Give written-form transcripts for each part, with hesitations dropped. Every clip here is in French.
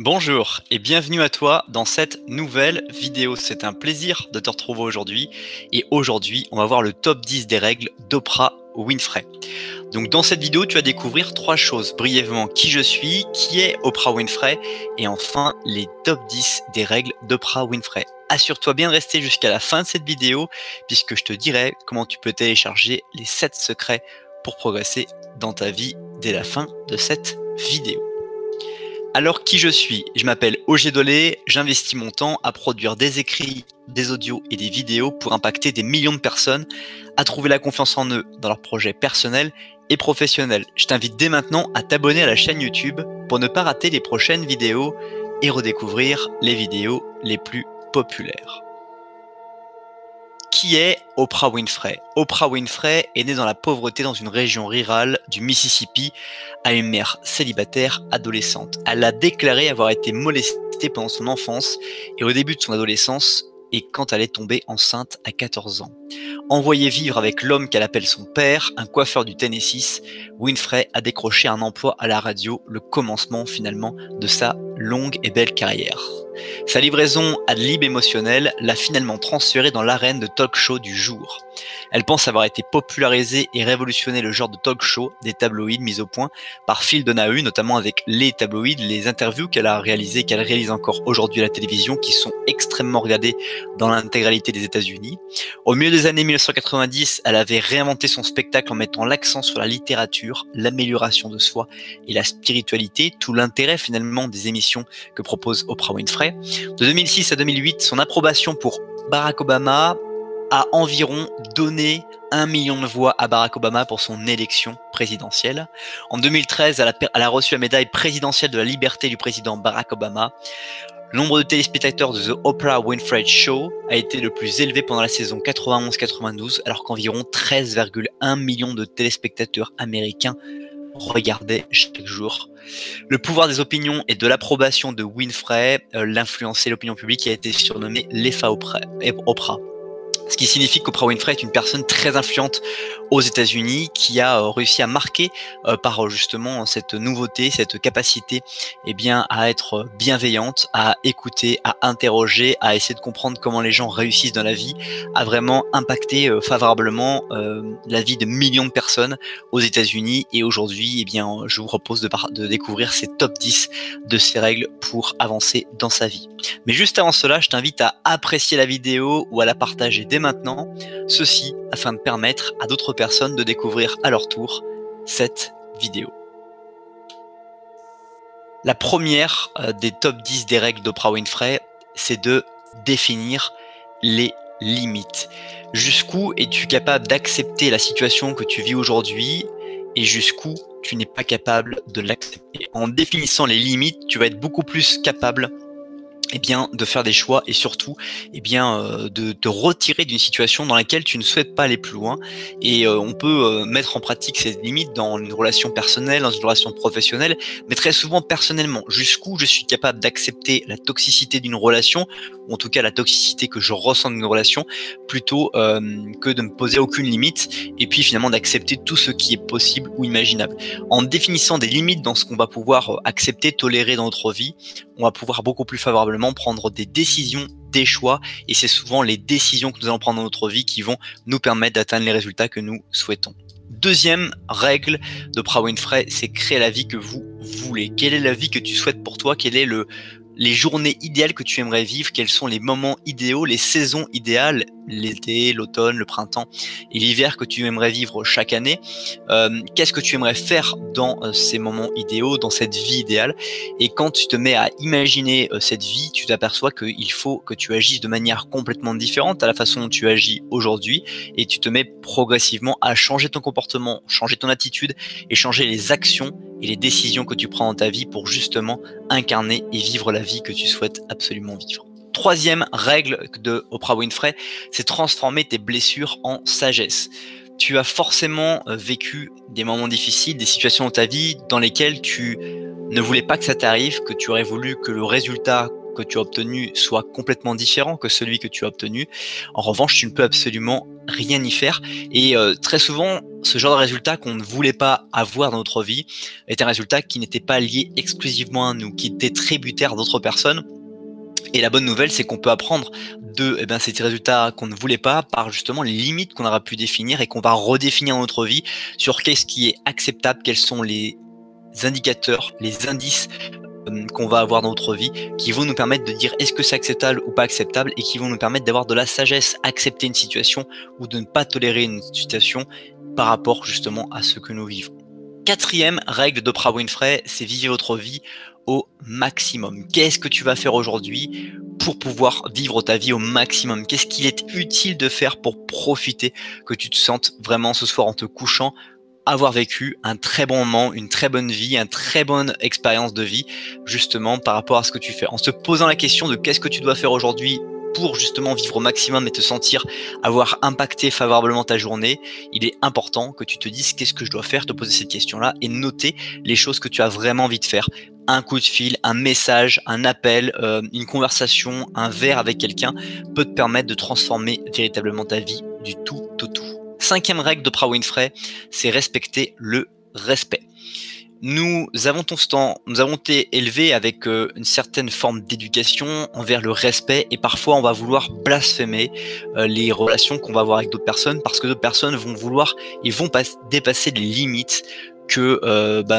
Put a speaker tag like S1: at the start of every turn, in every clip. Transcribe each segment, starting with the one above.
S1: Bonjour et bienvenue à toi dans cette nouvelle vidéo. C'est un plaisir de te retrouver aujourd'hui et aujourd'hui on va voir le top 10 des règles d'Oprah Winfrey. Donc dans cette vidéo tu vas découvrir trois choses brièvement: qui je suis, qui est Oprah Winfrey et enfin les top 10 des règles d'Oprah Winfrey. Assure-toi bien de rester jusqu'à la fin de cette vidéo puisque je te dirai comment tu peux télécharger les 7 secrets pour progresser dans ta vie dès la fin de cette vidéo. Alors qui je suis? Je m'appelle Ogé Dolé, j'investis mon temps à produire des écrits, des audios et des vidéos pour impacter des millions de personnes à trouver la confiance en eux dans leurs projets personnels et professionnels. Je t'invite dès maintenant à t'abonner à la chaîne YouTube pour ne pas rater les prochaines vidéos et redécouvrir les vidéos les plus populaires. Qui est Oprah Winfrey? Oprah Winfrey est née dans la pauvreté dans une région rurale du Mississippi à une mère célibataire adolescente. Elle a déclaré avoir été molestée pendant son enfance et au début de son adolescence et quand elle est tombée enceinte à 14 ans. Envoyée vivre avec l'homme qu'elle appelle son père, un coiffeur du Tennessee, Winfrey a décroché un emploi à la radio, le commencement finalement de sa longue et belle carrière. Sa livraison ad lib émotionnelle l'a finalement transférée dans l'arène de talk-show du jour. Elle pense avoir été popularisée et révolutionné le genre de talk-show des tabloïds mis au point par Phil Donahue, notamment avec les tabloïds, les interviews qu'elle a réalisées, qu'elle réalise encore aujourd'hui à la télévision, qui sont extrêmement regardées dans l'intégralité des États-Unis. Au milieu des années 1990, elle avait réinventé son spectacle en mettant l'accent sur la littérature, l'amélioration de soi et la spiritualité, tout l'intérêt finalement des émissions que propose Oprah Winfrey. De 2006 à 2008, son approbation pour Barack Obama a environ donné 1 million de voix à Barack Obama pour son élection présidentielle. En 2013, elle a reçu la médaille présidentielle de la liberté du président Barack Obama. Le nombre de téléspectateurs de The Oprah Winfrey Show a été le plus élevé pendant la saison 91-92, alors qu'environ 13,1 millions de téléspectateurs américains regardaient chaque jour. Le pouvoir des opinions et de l'approbation de Winfrey l'influençait l'opinion publique qui a été surnommée l'EFA Oprah. Ce qui signifie qu'Oprah Winfrey est une personne très influente aux États-Unis qui a réussi à marquer par justement cette nouveauté, cette capacité à être bienveillante, à écouter, à interroger, à essayer de comprendre comment les gens réussissent dans la vie, à vraiment impacter favorablement la vie de millions de personnes aux États-Unis. Et aujourd'hui, je vous propose de découvrir ces top 10 de ces règles pour avancer dans sa vie. Mais juste avant cela, je t'invite à apprécier la vidéo ou à la partager dès maintenant, ceci afin de permettre à d'autres personnes de découvrir à leur tour cette vidéo. La première des top 10 des règles d'Oprah Winfrey, c'est de définir les limites. Jusqu'où es-tu capable d'accepter la situation que tu vis aujourd'hui et jusqu'où tu n'es pas capable de l'accepter? En définissant les limites, tu vas être beaucoup plus capable de faire des choix et surtout de te retirer d'une situation dans laquelle tu ne souhaites pas aller plus loin. Et on peut mettre en pratique ces limites dans une relation personnelle, dans une relation professionnelle, mais très souvent personnellement. Jusqu'où je suis capable d'accepter la toxicité d'une relation, ou en tout cas la toxicité que je ressens d'une relation, plutôt que de me poser aucune limite, et puis finalement d'accepter tout ce qui est possible ou imaginable. En définissant des limites dans ce qu'on va pouvoir accepter, tolérer dans notre vie, on va pouvoir beaucoup plus favorablement prendre des décisions, des choix, et c'est souvent les décisions que nous allons prendre dans notre vie qui vont nous permettre d'atteindre les résultats que nous souhaitons. Deuxième règle d'Oprah Winfrey, c'est créer la vie que vous voulez. Quelle est la vie que tu souhaites pour toi? Quelle est les journées idéales que tu aimerais vivre? Quels sont les moments idéaux, les saisons idéales, l'été, l'automne, le printemps et l'hiver que tu aimerais vivre chaque année? Qu'est-ce que tu aimerais faire dans ces moments idéaux, dans cette vie idéale? Et quand tu te mets à imaginer cette vie, tu t'aperçois qu'il faut que tu agisses de manière complètement différente à la façon dont tu agis aujourd'hui, et tu te mets progressivement à changer ton comportement, changer ton attitude et changer les actions et les décisions que tu prends dans ta vie pour justement incarner et vivre la vie que tu souhaites absolument vivre. Troisième règle de Oprah Winfrey, c'est transformer tes blessures en sagesse. Tu as forcément vécu des moments difficiles, des situations dans ta vie dans lesquelles tu ne voulais pas que ça t'arrive, que tu aurais voulu que le résultat que tu as obtenu soit complètement différent que celui que tu as obtenu. En revanche, tu ne peux absolument rien y faire. Et très souvent, ce genre de résultat qu'on ne voulait pas avoir dans notre vie est un résultat qui n'était pas lié exclusivement à nous, qui était tributaire d'autres personnes. Et la bonne nouvelle, c'est qu'on peut apprendre de ces résultats qu'on ne voulait pas par justement les limites qu'on aura pu définir et qu'on va redéfinir dans notre vie sur qu'est-ce qui est acceptable, quels sont les indicateurs, les indices qu'on va avoir dans notre vie qui vont nous permettre de dire est-ce que c'est acceptable ou pas acceptable et qui vont nous permettre d'avoir de la sagesse, accepter une situation ou de ne pas tolérer une situation par rapport justement à ce que nous vivons. Quatrième règle d'Oprah Winfrey, c'est vivre votre vie au maximum. Qu'est-ce que tu vas faire aujourd'hui pour pouvoir vivre ta vie au maximum? Qu'est-ce qu'il est utile de faire pour profiter, que tu te sentes vraiment ce soir en te couchant, avoir vécu un très bon moment, une très bonne vie, une très bonne expérience de vie, justement par rapport à ce que tu fais. En se posant la question de qu'est-ce que tu dois faire aujourd'hui pour justement vivre au maximum et te sentir avoir impacté favorablement ta journée, il est important que tu te dises qu'est-ce que je dois faire, te poser cette question-là et noter les choses que tu as vraiment envie de faire. Un coup de fil, un message, un appel, une conversation, un verre avec quelqu'un peut te permettre de transformer véritablement ta vie du tout au tout. Cinquième règle d'Oprah Winfrey, c'est respecter le respect. Nous avons été élevés avec une certaine forme d'éducation envers le respect et parfois on va vouloir blasphémer les relations qu'on va avoir avec d'autres personnes parce que d'autres personnes vont vouloir et vont dépasser les limites que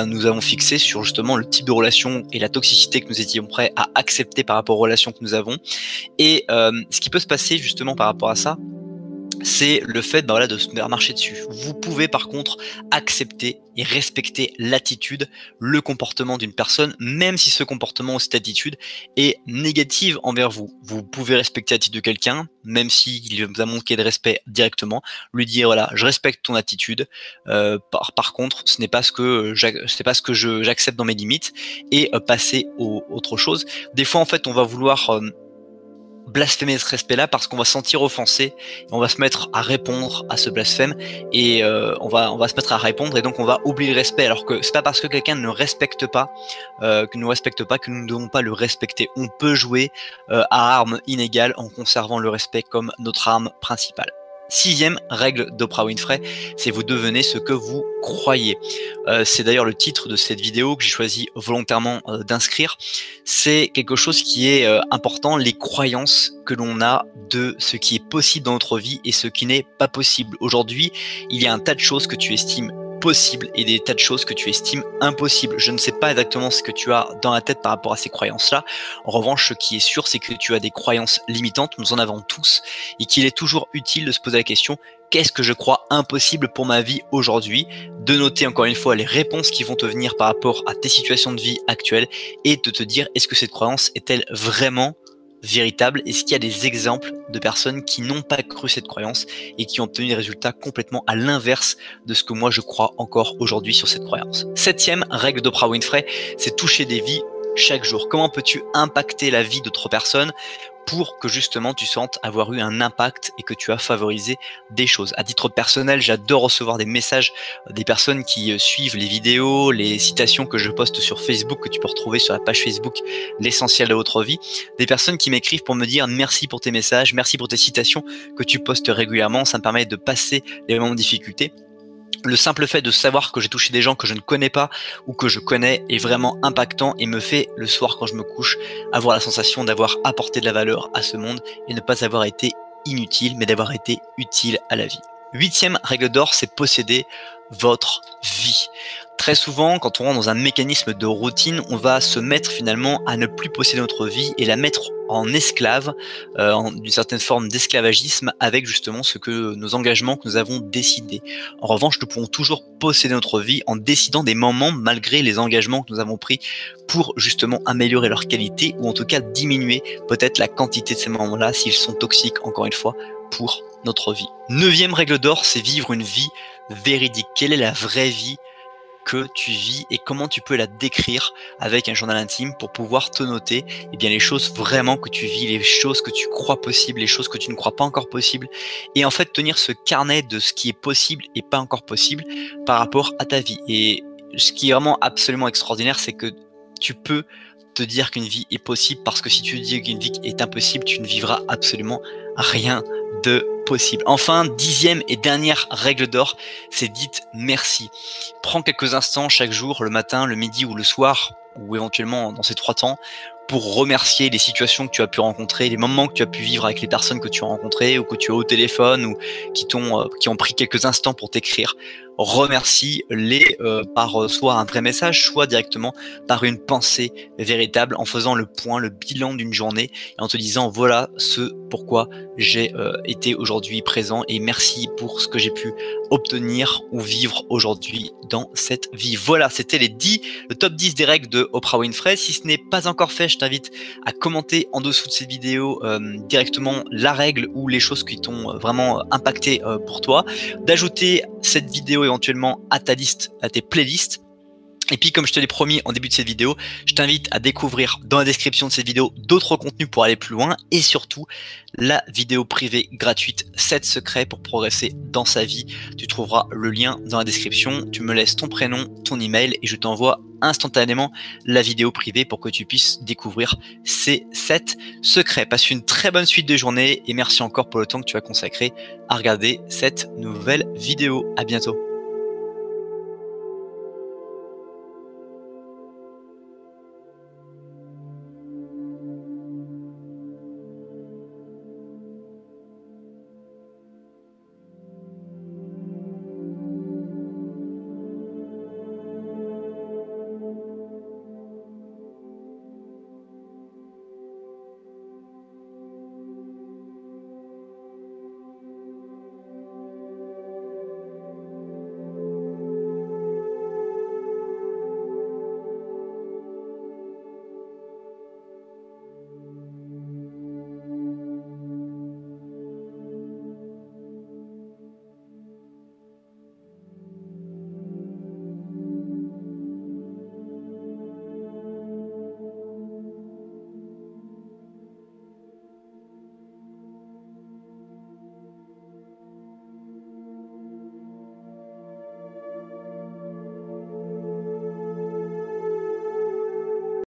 S1: nous avons fixées sur justement le type de relation et la toxicité que nous étions prêts à accepter par rapport aux relations que nous avons. Et ce qui peut se passer justement par rapport à ça, c'est le fait de se faire marcher dessus. Vous pouvez par contre accepter et respecter l'attitude, le comportement d'une personne, même si ce comportement ou cette attitude est négative envers vous. Vous pouvez respecter l'attitude de quelqu'un, même s'il vous a manqué de respect directement, lui dire voilà, je respecte ton attitude, par contre, ce n'est pas ce que j'accepte dans mes limites, et passer à autre chose. Des fois, en fait, on va vouloir blasphémer ce respect-là parce qu'on va se sentir offensé, on va se mettre à répondre à ce blasphème et on va se mettre à répondre et donc on va oublier le respect alors que c'est pas parce que quelqu'un ne respecte pas que nous ne devons pas le respecter. On peut jouer à armes inégales en conservant le respect comme notre arme principale. Sixième règle d'Oprah Winfrey, c'est vous devenez ce que vous croyez. C'est d'ailleurs le titre de cette vidéo que j'ai choisi volontairement d'inscrire. C'est quelque chose qui est important, les croyances que l'on a de ce qui est possible dans notre vie et ce qui n'est pas possible. Aujourd'hui, il y a un tas de choses que tu estimes possible et des tas de choses que tu estimes impossibles. Je ne sais pas exactement ce que tu as dans la tête par rapport à ces croyances-là. En revanche, ce qui est sûr, c'est que tu as des croyances limitantes, nous en avons tous, et qu'il est toujours utile de se poser la question qu'est-ce que je crois impossible pour ma vie aujourd'hui, de noter encore une fois les réponses qui vont te venir par rapport à tes situations de vie actuelles et de te dire est-ce que cette croyance est-elle vraiment véritable? Est-ce qu'il y a des exemples de personnes qui n'ont pas cru cette croyance et qui ont obtenu des résultats complètement à l'inverse de ce que moi je crois encore aujourd'hui sur cette croyance? Septième règle d'Oprah Winfrey, c'est toucher des vies chaque jour. Comment peux-tu impacter la vie d'autres personnes pour que justement tu sentes avoir eu un impact et que tu as favorisé des choses. À titre personnel, j'adore recevoir des messages des personnes qui suivent les vidéos, les citations que je poste sur Facebook, que tu peux retrouver sur la page Facebook L'essentiel de votre vie. Des personnes qui m'écrivent pour me dire merci pour tes messages, merci pour tes citations que tu postes régulièrement, ça me permet de passer les moments de difficulté. Le simple fait de savoir que j'ai touché des gens que je ne connais pas ou que je connais est vraiment impactant et me fait, le soir quand je me couche, avoir la sensation d'avoir apporté de la valeur à ce monde et ne pas avoir été inutile, mais d'avoir été utile à la vie. Huitième règle d'or, c'est posséder votre vie. Très souvent, quand on rentre dans un mécanisme de routine, on va se mettre finalement à ne plus posséder notre vie et la mettre en esclave, d'une certaine forme d'esclavagisme avec justement nos engagements que nous avons décidés. En revanche, nous pouvons toujours posséder notre vie en décidant des moments malgré les engagements que nous avons pris pour justement améliorer leur qualité ou en tout cas diminuer peut-être la quantité de ces moments-là s'ils sont toxiques, encore une fois, pour notre vie. Neuvième règle d'or, c'est vivre une vie véridique. Quelle est la vraie vie que tu vis et comment tu peux la décrire avec un journal intime pour pouvoir te noter les choses vraiment que tu vis, les choses que tu crois possibles, les choses que tu ne crois pas encore possibles et en fait tenir ce carnet de ce qui est possible et pas encore possible par rapport à ta vie. Et ce qui est vraiment absolument extraordinaire, c'est que tu peux te dire qu'une vie est possible, parce que si tu te dis qu'une vie est impossible, tu ne vivras absolument rien de possible. Enfin, 10e et dernière règle d'or, c'est dites merci. Prends quelques instants chaque jour, le matin, le midi ou le soir, ou éventuellement dans ces 3 temps, pour remercier les situations que tu as pu rencontrer, les moments que tu as pu vivre avec les personnes que tu as rencontrées ou que tu as au téléphone ou qui ont pris quelques instants pour t'écrire. Remercie-les par soit un vrai message, soit directement par une pensée véritable, en faisant le point, le bilan d'une journée et en te disant voilà ce pourquoi j'ai été aujourd'hui présent et merci pour ce que j'ai pu obtenir ou vivre aujourd'hui dans cette vie. Voilà, c'était le top 10 des règles de Oprah Winfrey. Si ce n'est pas encore fait, je t'invite à commenter en dessous de cette vidéo directement la règle ou les choses qui t'ont vraiment impacté pour toi, d'ajouter cette vidéo éventuellement à ta liste, à tes playlists. Et puis, comme je te l'ai promis en début de cette vidéo, je t'invite à découvrir dans la description de cette vidéo d'autres contenus pour aller plus loin et surtout la vidéo privée gratuite 7 secrets pour progresser dans sa vie. Tu trouveras le lien dans la description. Tu me laisses ton prénom, ton email et je t'envoie instantanément la vidéo privée pour que tu puisses découvrir ces 7 secrets. Passe une très bonne suite de journée et merci encore pour le temps que tu as consacré à regarder cette nouvelle vidéo. À bientôt.